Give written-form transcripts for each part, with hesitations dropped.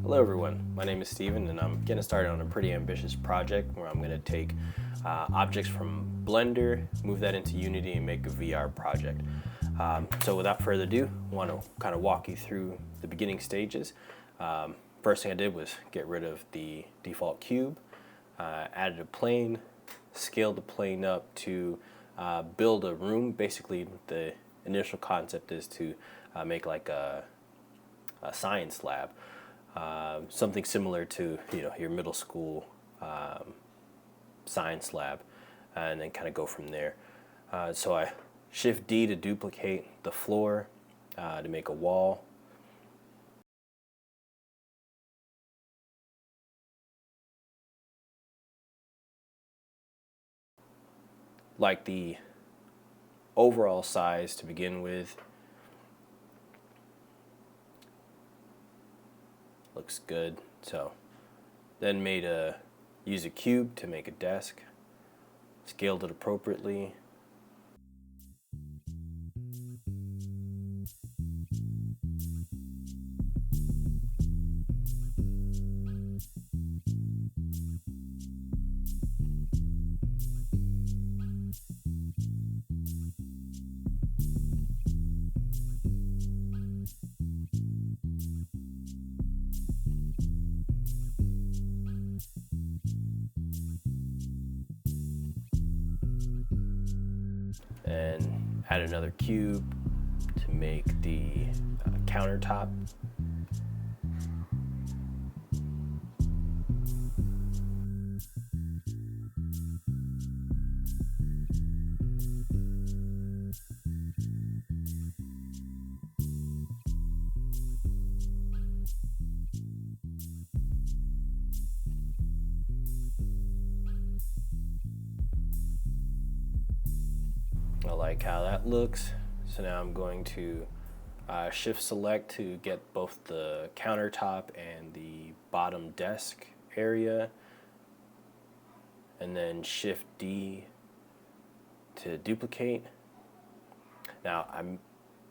Hello everyone, my name is Steven and I'm getting started on a pretty ambitious project where I'm going to take objects from Blender, move that into Unity and make a VR project. So without further ado, I want to kind of walk you through the beginning stages. First thing I did was get rid of the default cube, added a plane, scaled the plane up to build a room. Basically the initial concept is to make like a science lab. Something similar to your middle school science lab, and then kind of go from there. So I Shift D to duplicate the floor to make a wall. Like the overall size to begin with. Looks good. So then use a cube to make a desk. Scaled it appropriately. And add another cube to make the countertop. I like how that looks. So now I'm going to shift select to get both the countertop and the bottom desk area, and then shift D to duplicate. Now I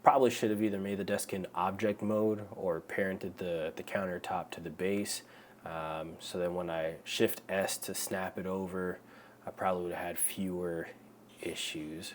probably should have either made the desk in object mode or parented the countertop to the base. So then when I shift S to snap it over, I probably would have had fewer issues.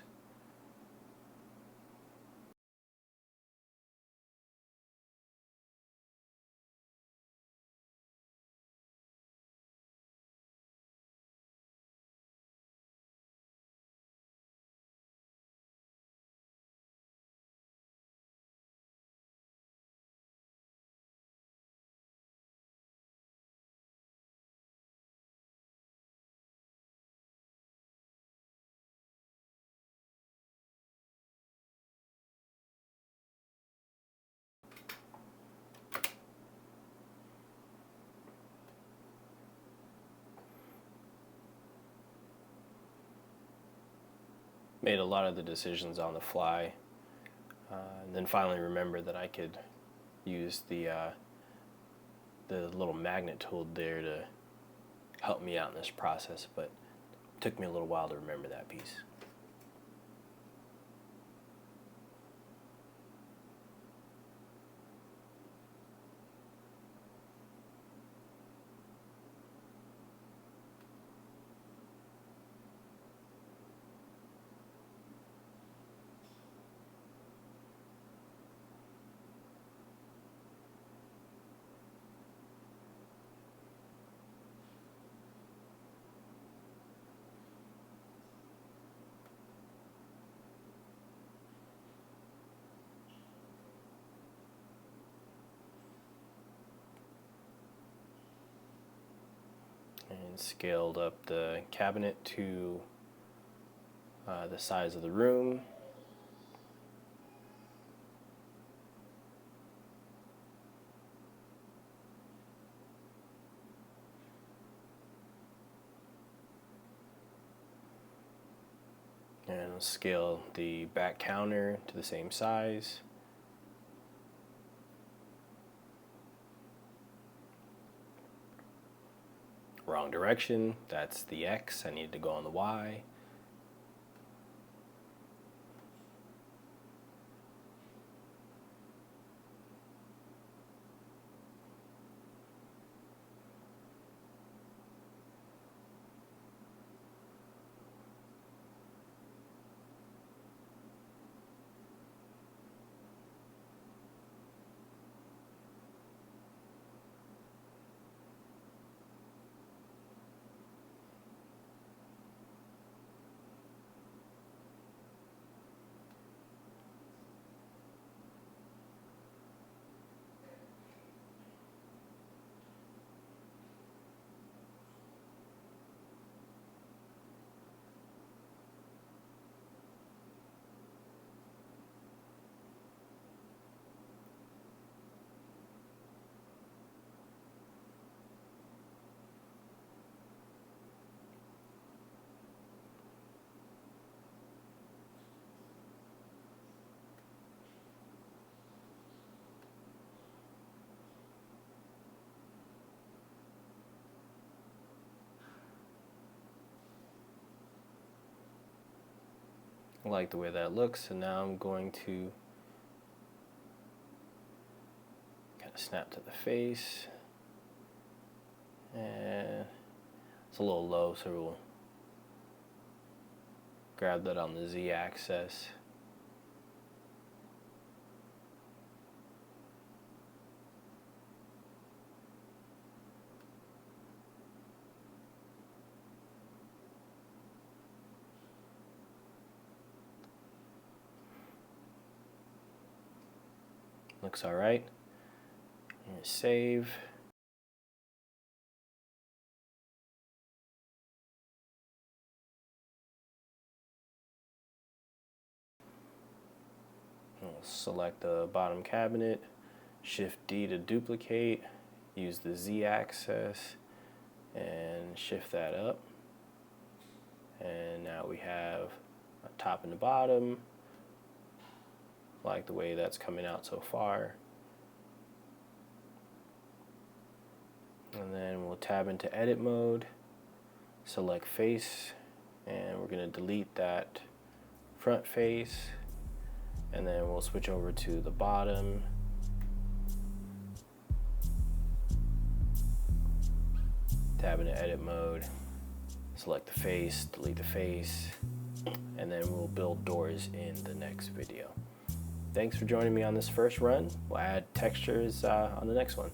Made a lot of the decisions on the fly, and then finally remembered that I could use the little magnet tool there to help me out in this process, but it took me a little while to remember that piece. And scaled up the cabinet to the size of the room. And scale the back counter to the same size. Wrong direction, that's the X, I need to go on the Y. I like the way that looks, and now I'm going to kind of snap to the face. And it's a little low, so we'll grab that on the Z-axis. Looks all right. And save. We'll select the bottom cabinet, Shift D to duplicate, use the Z-axis, and shift that up. And now we have a top and the bottom. Like the way that's coming out so far. And then we'll tab into edit mode, select face, and we're going to delete that front face, and then we'll switch over to the bottom. Tab into edit mode, select the face, delete the face, and then we'll build doors in the next video. Thanks for joining me on this first run. We'll add textures on the next one.